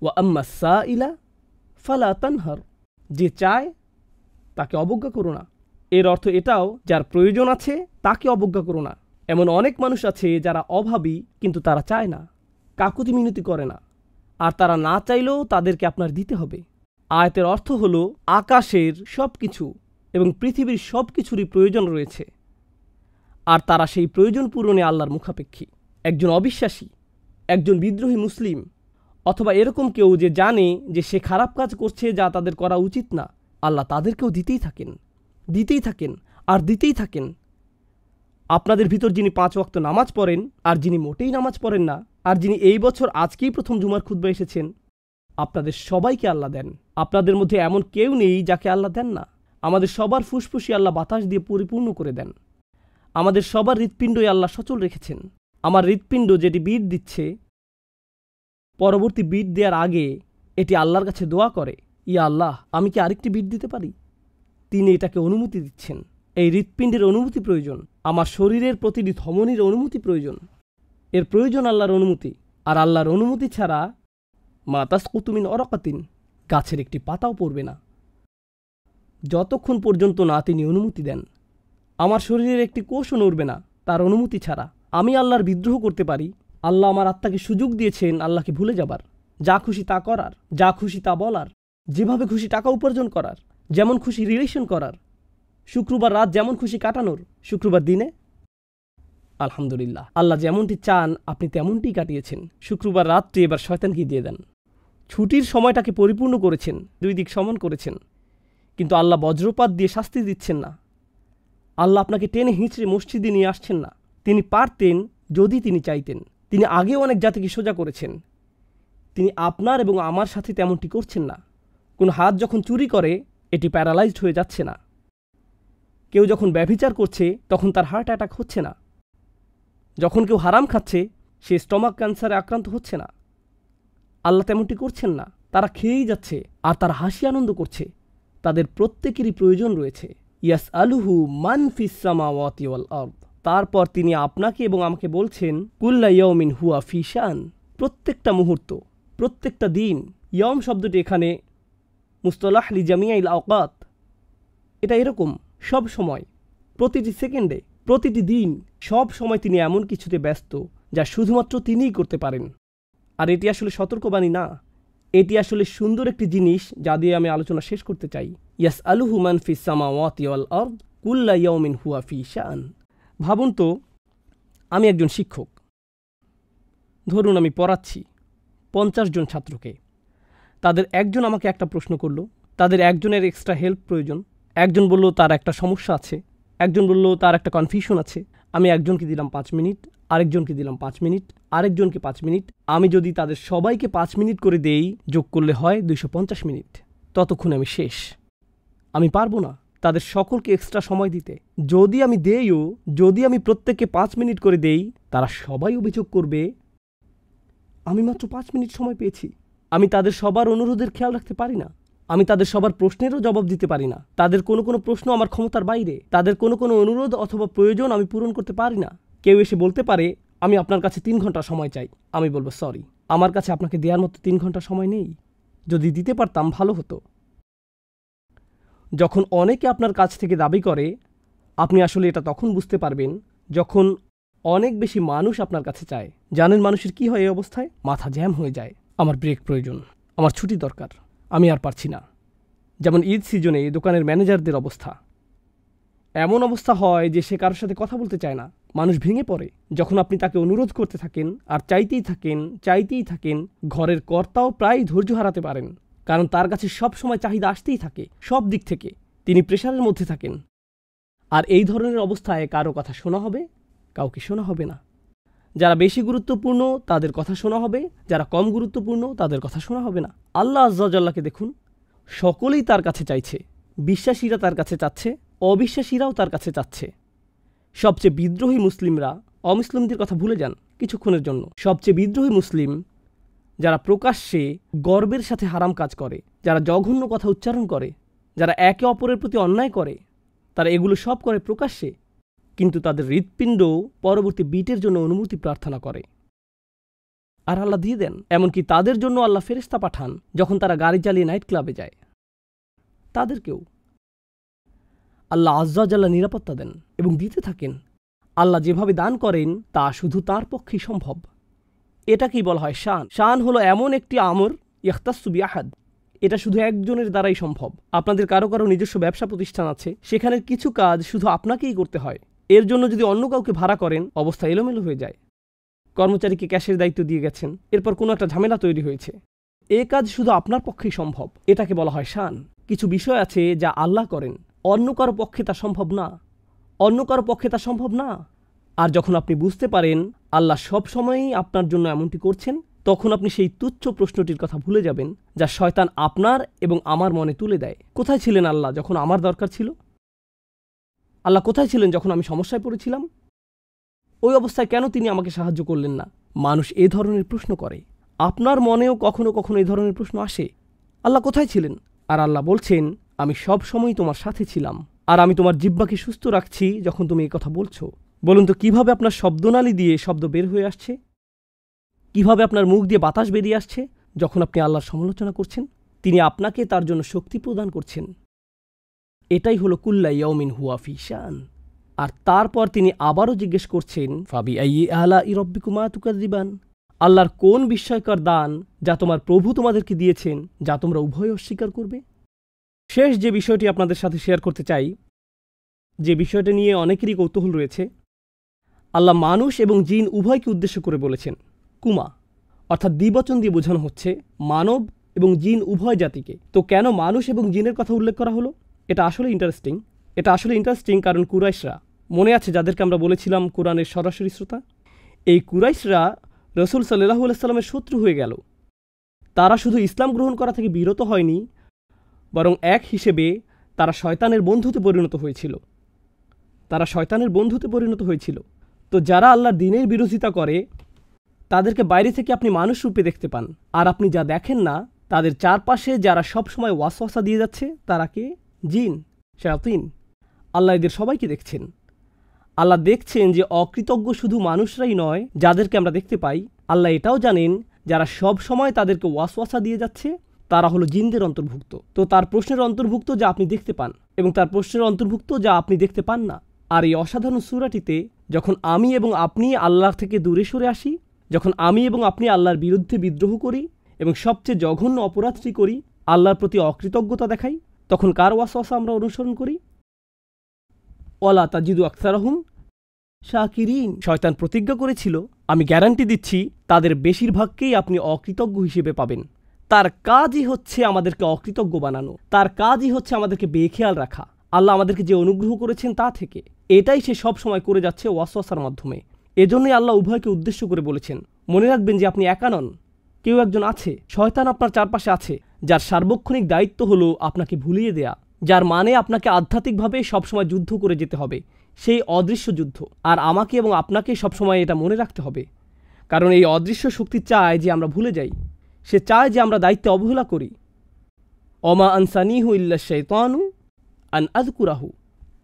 ওয়া আম্মা সাইলা ফালা তানহার, যে চায় তাকে অবজ্ঞা করো না। এর অর্থ এটাও, যার প্রয়োজন আছে তাকে অবজ্ঞা করো না। এমন অনেক মানুষ আছে যারা অভাবী, কিন্তু তারা চায় না, কাকুতি মিনতি করে না, আর তারা না চাইলেও তাদেরকে আপনার দিতে হবে। আয়াতের অর্থ হলো আকাশের সব কিছু এবং পৃথিবীর সব কিছুরই প্রয়োজন রয়েছে, আর তারা সেই প্রয়োজন পূরণে আল্লাহর মুখাপেক্ষী। একজন অবিশ্বাসী, একজন বিদ্রোহী মুসলিম, অথবা এরকম কেউ যে জানে যে সে খারাপ কাজ করছে যা তাদের করা উচিত না, আল্লাহ তাদেরকেও দিতেই থাকেন, দিতেই থাকেন, আর দিতেই থাকেন। আপনাদের ভিতর যিনি 5 ওয়াক্ত নামাজ পড়েন, আর যিনি মোটেই নামাজ পড়েন না, আর যিনি এই বছর আজকেই প্রথম জুমার খুতবা এসেছেন, আপনাদের সবাইকে আল্লাহ দেন। আপনাদের মধ্যে এমন কেউ নেই যাকে আল্লাহ দেন না। আমাদের সবার ফুসফুসি আল্লাহ বাতাস দিয়ে পরিপূর্ণ করে দেন। আমাদের সবার হৃৎপিণ্ডই আল্লাহ সচল রেখেছেন। আমার হৃৎপিণ্ড যেটি বিট দিচ্ছে, পরবর্তী বিট দেওয়ার আগে এটি আল্লাহর কাছে দোয়া করে, ইয়া আল্লাহ, আমি কি আরেকটি বিট দিতে পারি? তিনি এটাকে অনুমতি দিচ্ছেন। এই হৃৎপিণ্ডের অনুমতি প্রয়োজন। আমার শরীরের প্রতিটি ধমনীর অনুমতি প্রয়োজন। এর প্রয়োজন আল্লাহর অনুমতি। আর আল্লাহর অনুমতি ছাড়া মা তাসকুতু মিন ওয়ারাকাতিন, গাছের একটি পাতাও পড়বে না, যতক্ষণ পর্যন্ত না তিনি অনুমতি দেন। আমার শরীরের একটি কোষও নড়বে না তার অনুমতি ছাড়া। আমি আল্লাহর বিদ্রোহ করতে পারি। আল্লাহ আমার আত্মাকে সুযোগ দিয়েছেন আল্লাহকে ভুলে যাবার, যা খুশি তা করার, যা খুশি তা বলার, যেভাবে খুশি টাকা উপার্জন করার, যেমন খুশি রিলেশন করার, শুক্রবার রাত যেমন খুশি কাটানোর, শুক্রবার দিনে আলহামদুলিল্লাহ আল্লাহ যেমনটি চান আপনি তেমনটিই কাটিয়েছেন। শুক্রবার রাতটি এবার শয়তানকে দিয়ে দেন। ছুটির সময়টাকে পরিপূর্ণ করেছেন, 2 দিক সমান করেছেন। কিন্তু আল্লাহ বজ্রপাত দিয়ে শাস্তি দিচ্ছেন না। আল্লাহ আপনাকে টেনে হিঁচড়ে মসজিদে নিয়ে আসছেন না। তিনি পারতেন যদি তিনি চাইতেন। তিনি আগেও অনেক জাতিকে সোজা করেছেন। তিনি আপনার এবং আমার সাথে তেমনটি করছেন না। কোন হাত যখন চুরি করে এটি প্যারালাইজড হয়ে যাচ্ছে না। কেউ যখন ব্যভিচার করছে তখন তার হার্ট অ্যাটাক হচ্ছে না। যখন কেউ হারাম খাচ্ছে সে স্টমাক ক্যান্সারে আক্রান্ত হচ্ছে না। আল্লাহ তেমনটি করছেন না। তারা খেয়েই যাচ্ছে আর তারা হাসি আনন্দ করছে। তাদের প্রত্যেকেরই প্রয়োজন রয়েছে। ইয়াসআলুহু মান ফিস সামাওয়াতি ওয়াল আরদ। তারপর তিনি আপনাকে এবং আমাকে বলছেন, কুল্লা ইয়াউমিন হুয়া ফি শান। প্রত্যেকটা মুহূর্ত, প্রত্যেকটা দিন। ইয়ম শব্দটি এখানে মুস্তলাহ লি জামিয়াইল আওকাত। এটা এরকম সব সময়, প্রতিটি সেকেন্ডে, প্রতিটি দিন, সব সময় তিনি এমন কিছুতে ব্যস্ত যা শুধুমাত্র তিনিই করতে পারেন। আর এটি আসলে সতর্কবাণী না, এটি আসলে সুন্দর একটি জিনিস যা দিয়ে আমি আলোচনা শেষ করতে চাই। ইয়াসআলুহু মান ফিস সামাওয়াতি ওয়াল আরদ কুল্লা ইয়াউমিন হুয়া ফি শাআন। ভাবুন তো, আমি একজন শিক্ষক। ধরুন আমি পড়াচ্ছি 50 জন ছাত্রকে। তাদের একজন আমাকে একটা প্রশ্ন করল, তাদের একজনের এক্সট্রা হেল্প প্রয়োজন, একজন বলল তার একটা সমস্যা আছে, একজন বলল তার একটা কনফিউশন আছে। আমি একজনকে দিলাম 5 মিনিট, আরেকজনকে দিলাম 5 মিনিট, আরেকজনকে 5 মিনিট। আমি যদি তাদের সবাইকে 5 মিনিট করে দেই, যোগ করলে হয় 250 মিনিট। ততক্ষণে আমি শেষ। আমি পারবো না তাদের সকলকে এক্সট্রা সময় দিতে। যদি আমি দেইও, যদি আমি প্রত্যেককে 5 মিনিট করে দেই, তারা সবাই অভিযোগ করবে আমি মাত্র 5 মিনিট সময় পেয়েছি। আমি তাদের সবার অনুরোধের খেয়াল রাখতে পারি না, আমি তাদের সবার প্রশ্নেরও জবাব দিতে পারি না। তাদের কোনো কোনো প্রশ্ন আমার ক্ষমতার বাইরে, তাদের কোনো কোনো অনুরোধ অথবা প্রয়োজন আমি পূরণ করতে পারি না। কেউ এসে বলতে পারে আমি আপনার কাছে 3 ঘন্টা সময় চাই। আমি বলবো সরি, আমার কাছে আপনাকে দেওয়ার মতো 3 ঘন্টা সময় নেই। যদি দিতে পারতাম ভালো হতো। যখন অনেকে আপনার কাছ থেকে দাবি করে, আপনি আসলে এটা তখন বুঝতে পারবেন যখন অনেক বেশি মানুষ আপনার কাছে চায়। জানেন মানুষের কি হয় এই অবস্থায়? মাথা জ্যাম হয়ে যায়। আমার ব্রেক প্রয়োজন, আমার ছুটি দরকার, আমি আর পারছি না। যেমন ঈদ সিজনে দোকানের ম্যানেজারদের অবস্থা। এমন অবস্থা হয় যে সে কারোর সাথে কথা বলতে চায় না। মানুষ ভেঙে পড়ে যখন আপনি তাকে অনুরোধ করতে থাকেন আর চাইতেই থাকেন। ঘরের কর্তাও প্রায় ধৈর্য হারাতে পারেন, কারণ তার কাছে সব সময় চাহিদা আসতেই থাকে সব দিক থেকে। তিনি প্রেশারের মধ্যে থাকেন। আর এই ধরনের অবস্থায় কারো কথা শোনা হবে, কাউকে শোনা হবে না। যারা বেশি গুরুত্বপূর্ণ তাদের কথা শোনা হবে, যারা কম গুরুত্বপূর্ণ তাদের কথা শোনা হবে না। আল্লাহ আজ্জা ওয়া জাল্লাকে দেখুন, সকলেই তার কাছে চাইছে। বিশ্বাসীরা তার কাছে চাচ্ছে, অবিশ্বাসীরাও তার কাছে চাচ্ছে। সবচেয়ে বিদ্রোহী মুসলিমরা অমুসলিমদের কথা ভুলে যান কিছুক্ষণের জন্য। সবচেয়ে বিদ্রোহী মুসলিম যারা প্রকাশ্যে গর্বের সাথে হারাম কাজ করে, যারা জঘন্য কথা উচ্চারণ করে, যারা একে অপরের প্রতি অন্যায় করে, তারা এগুলো সব করে প্রকাশ্যে, কিন্তু তাদের হৃৎপিণ্ড পরবর্তী বিটের জন্য অনুমতি প্রার্থনা করে। আর আল্লাহ দিয়ে দেন। এমনকি তাদের জন্য আল্লাহ ফেরেশতা পাঠান যখন তারা গাড়ি চালিয়ে নাইট ক্লাবে যায়। তাদেরকেও আল্লাহ আজ্জা ওয়া জাল্লা নিরাপত্তা দেন এবং দিতে থাকেন। আল্লাহ যেভাবে দান করেন তা শুধু তার পক্ষেই সম্ভব। এটাকেই বলা হয় শান। শান হলো এমন একটি আমর ইখতাসু বিআহাদ, এটা শুধু একজনের দ্বারাই সম্ভব। আপনাদের কারো কারো নিজস্ব ব্যবসা প্রতিষ্ঠান আছে, সেখানের কিছু কাজ শুধু আপনাকেই করতে হয়। এর জন্য যদি অন্য কাউকে ভাড়া করেন, অবস্থা এলোমেলো হয়ে যায়। কর্মচারীকে ক্যাশের দায়িত্ব দিয়ে গেছেন, এরপর কোনো একটা ঝামেলা তৈরি হয়েছে। এ কাজ শুধু আপনার পক্ষেই সম্ভব। এটাকে বলা হয় শান। কিছু বিষয় আছে যা আল্লাহ করেন, অন্য কারো পক্ষে তা সম্ভব না। আর যখন আপনি বুঝতে পারেন আল্লাহ সব সময়ই আপনার জন্য এমনটি করছেন, তখন আপনি সেই তুচ্ছ প্রশ্নটির কথা ভুলে যাবেন যা শয়তান আপনার এবং আমার মনে তুলে দেয়। কোথায় ছিলেন আল্লাহ যখন আমার দরকার ছিল? আল্লাহ কোথায় ছিলেন যখন আমি সমস্যায় পড়েছিলাম? ওই অবস্থায় কেন তিনি আমাকে সাহায্য করলেন না? মানুষ এ ধরনের প্রশ্ন করে। আপনার মনেও কখনো কখনো এই ধরনের প্রশ্ন আসে, আল্লাহ কোথায় ছিলেন? আর আল্লাহ বলছেন, আমি সব সময় তোমার সাথে ছিলাম, আর আমি তোমার জিহ্বাকে সুস্থ রাখছি যখন তুমি এই কথা বলছো। বলুন তো, কিভাবে আপনার শব্দনালী দিয়ে শব্দ বের হয়ে আসছে? কিভাবে আপনার মুখ দিয়ে বাতাস বেরিয়ে আসছে যখন আপনি আল্লাহর সমালোচনা করছেন? তিনি আপনাকে তার জন্য শক্তি প্রদান করছেন। এটাই হলো কুল্লা ইয়াউমিন হুয়া ফি শান। আর তারপর তিনি আবারও জিজ্ঞেস করছেন, ফাবি আইয়ি আলাই রাব্বিকুমা তুকাযিবান, আল্লাহর কোন বিস্ময়কর দান যা তোমার প্রভু তোমাদেরকে দিয়েছেন, যা তোমরা উভয় অস্বীকার করবে? শেষ যে বিষয়টি আপনাদের সাথে শেয়ার করতে চাই, যে বিষয়টা নিয়ে অনেকেরই কৌতূহল রয়েছে, আল্লাহ মানুষ এবং জিন উভয়কে উদ্দেশ্য করে বলেছেন কুমা, অর্থাৎ দ্বিবচন দিয়ে বোঝানো হচ্ছে মানব এবং জিন উভয় জাতিকে। তো কেন মানুষ এবং জিনের কথা উল্লেখ করা হলো? এটা আসলে ইন্টারেস্টিং, কারণ কুরাইশরা, মনে আছে যাদেরকে আমরা বলেছিলাম কোরআনের সরাসরি শ্রোতা, এই কুরাইশরা রসুল সাল্লাল্লাহু আলাইহি সাল্লামের শত্রু হয়ে গেল। তারা শুধু ইসলাম গ্রহণ করা থেকে বিরত হয়নি, বরং এক হিসেবে তারা শয়তানের বন্ধুতে পরিণত হয়েছিল। তো যারা আল্লাহর দ্বীনের বিরোধিতা করে, তাদেরকে বাইরে থেকে আপনি মানুষ রূপে দেখতে পান, আর আপনি যা দেখেন না তাদের চারপাশে যারা সবসময় ওয়াসওয়াসা দিয়ে যাচ্ছে তারা কে? জিন, শায়াতিন। আল্লাহ এদের সবাইকে দেখছেন। আল্লাহ দেখছেন যে অকৃতজ্ঞ শুধু মানুষরাই নয় যাদেরকে আমরা দেখতে পাই, আল্লাহ এটাও জানেন যারা সব সময় তাদেরকে ওয়াসওয়াসা দিয়ে যাচ্ছে তারা হলো জিনদের অন্তর্ভুক্ত। তো তার প্রশ্নের অন্তর্ভুক্ত যা আপনি দেখতে পান, এবং তার প্রশ্নের অন্তর্ভুক্ত যা আপনি দেখতে পান না। আর এই অসাধারণ সূরাটিতে যখন আমি এবং আপনি আল্লাহ থেকে দূরে সরে আসি, যখন আমি এবং আপনি আল্লাহর বিরুদ্ধে বিদ্রোহ করি এবং সবচেয়ে জঘন্য অপরাধটি করি, আল্লাহর প্রতি অকৃতজ্ঞতা দেখাই, তখন কার ওয়াসওয়াসা আমরা অনুসরণ করি? ওয়ালা তাজিদু আকসারহুম শাকিরিন। শয়তান প্রতিজ্ঞা করেছিল, আমি গ্যারান্টি দিচ্ছি তাদের বেশিরভাগকেই আপনি অকৃতজ্ঞ হিসেবে পাবেন। তার কাজই হচ্ছে আমাদেরকে অকৃতজ্ঞ বানানো, তার কাজই হচ্ছে আমাদেরকে বেখেয়াল রাখা আল্লাহ আমাদেরকে যে অনুগ্রহ করেছেন তা থেকে। এটাই সে সব সময় করে যাচ্ছে ওয়াসওয়াসার মাধ্যমে। এজন্যই আল্লাহ উভয়কে উদ্দেশ্য করে বলেছেন, মনে রাখবেন যে আপনি একা নন, কেউ একজন আছে, শয়তান আপনার চারপাশে আছে, যার সার্বক্ষণিক দায়িত্ব হলো আপনাকে ভুলিয়ে দেয়া, যার মানে আপনাকে আধ্যাত্মিকভাবে সবসময় যুদ্ধ করে যেতে হবে, সেই অদৃশ্য যুদ্ধ। আর আমাকে এবং আপনাকে সবসময় এটা মনে রাখতে হবে, কারণ এই অদৃশ্য শক্তি চায় যে আমরা ভুলে যাই, সে চায় যে আমরা দায়িত্বে অবহেলা করি। অমা আনসানিহু ইল্লা শাইতানু আন আযকুরাহু।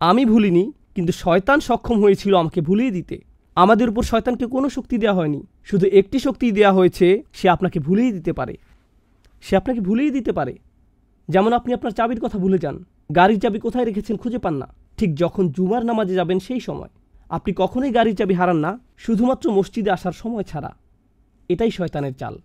আমি ভুলিনি, কিন্তু শয়তান সক্ষম হয়েছিল আমাকে ভুলিয়ে দিতে। আমাদের উপর শয়তানকে কোনো শক্তি দেওয়া হয়নি, শুধু একটি শক্তি দেওয়া হয়েছে, সে আপনাকে ভুলিয়ে দিতে পারে। সে আপনাকে ভুলিয়ে দিতে পারে। যেমন আপনি আপনার চাবির কথা ভুলে যান, গাড়ির চাবি কোথায় রেখেছেন খুঁজে পান না, ঠিক যখন জুমার নামাজে যাবেন সেই সময়। আপনি কখনোই গাড়ির চাবি হারান না, শুধুমাত্র মসজিদে আসার সময় ছাড়া। এটাই শয়তানের চাল।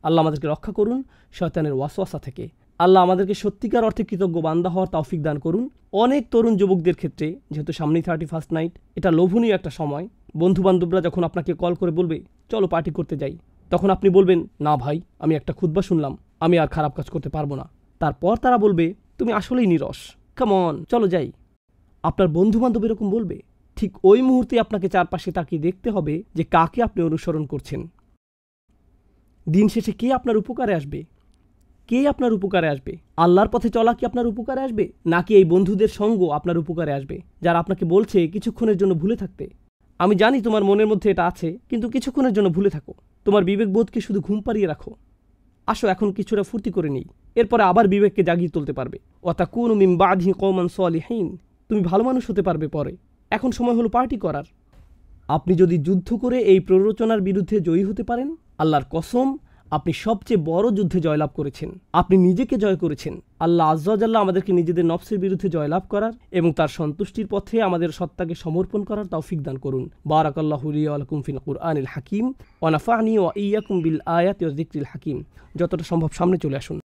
আল্লাহ আমাদেরকে রক্ষা করুন শয়তানের ওয়াসওয়াসা থেকে। আল্লাহ আমাদেরকে সত্যিকার অর্থে কৃতজ্ঞ বান্দা হওয়ার তৌফিক দান করুন। অনেক তরুণ যুবকদের ক্ষেত্রে, যেহেতু সামনেই 31st নাইট, এটা লোভনীয় একটা সময়। বন্ধুবান্ধবরা যখন আপনাকে কল করে বলবে চলো পার্টি করতে যাই, তখন আপনি বলবেন, না ভাই, আমি একটা খুতবা শুনলাম, আমি আর খারাপ কাজ করতে পারবো না। তারপর তারা বলবে, তুমি আসলেই নিরস, কাম অন চলো যাই। আপনার বন্ধুবান্ধব এরকম বলবে। ঠিক ওই মুহূর্তে আপনাকে চারপাশে তাকিয়ে দেখতে হবে যে কাকে আপনি অনুসরণ করছেন। দিন শেষে কে আপনার উপকারে আসবে? কে আপনার উপকারে আসবে? আল্লাহর পথে চলা কি আপনার উপকারে আসবে, নাকি এই বন্ধুদের সঙ্গ আপনার উপকারে আসবে, যারা আপনাকে বলছে কিছুক্ষণের জন্য ভুলে থাকতে? আমি জানি তোমার মনের মধ্যে এটা আছে, কিন্তু কিছুক্ষণের জন্য ভুলে থাকো। তোমার বিবেকবোধকে শুধু ঘুম পাড়িয়ে রাখো। আসো এখন কিছুটা ফুর্তি করে নিই, এরপরে আবার বিবেককে জাগিয়ে তুলতে পারবে। ওয়াতাকুনু মিন বাদিহি কওমান সালিহিন। তুমি ভালো মানুষ হতে পারবে পরে। এখন সময় হলো পার্টি করার। আপনি যদি যুদ্ধ করে এই প্ররোচনার বিরুদ্ধে জয়ী হতে পারেন, আল্লাহর কসম, আপনি সবচেয়ে বড় যুদ্ধে জয়লাভ করেছেন। আপনি নিজেকে জয় করেছেন। আল্লাহ আযজা ওয়া জাল্লা আমাদেরকে নিজেদের নফসের বিরুদ্ধে জয়লাভ করার এবং তার সন্তুষ্টির পথে আমাদের সত্তাকে সমর্পণ করার তৌফিক দান করুন। বারাকাল্লাহু লি ওয়া লাকুম ফিল কুরআনিল হাকিম ওয়া নাফা'নি ওয়া ইয়্যাকুম বিল আয়াতি ওয়া যিকরিল হাকিম। যতটা সম্ভব সামনে চলে আসুন।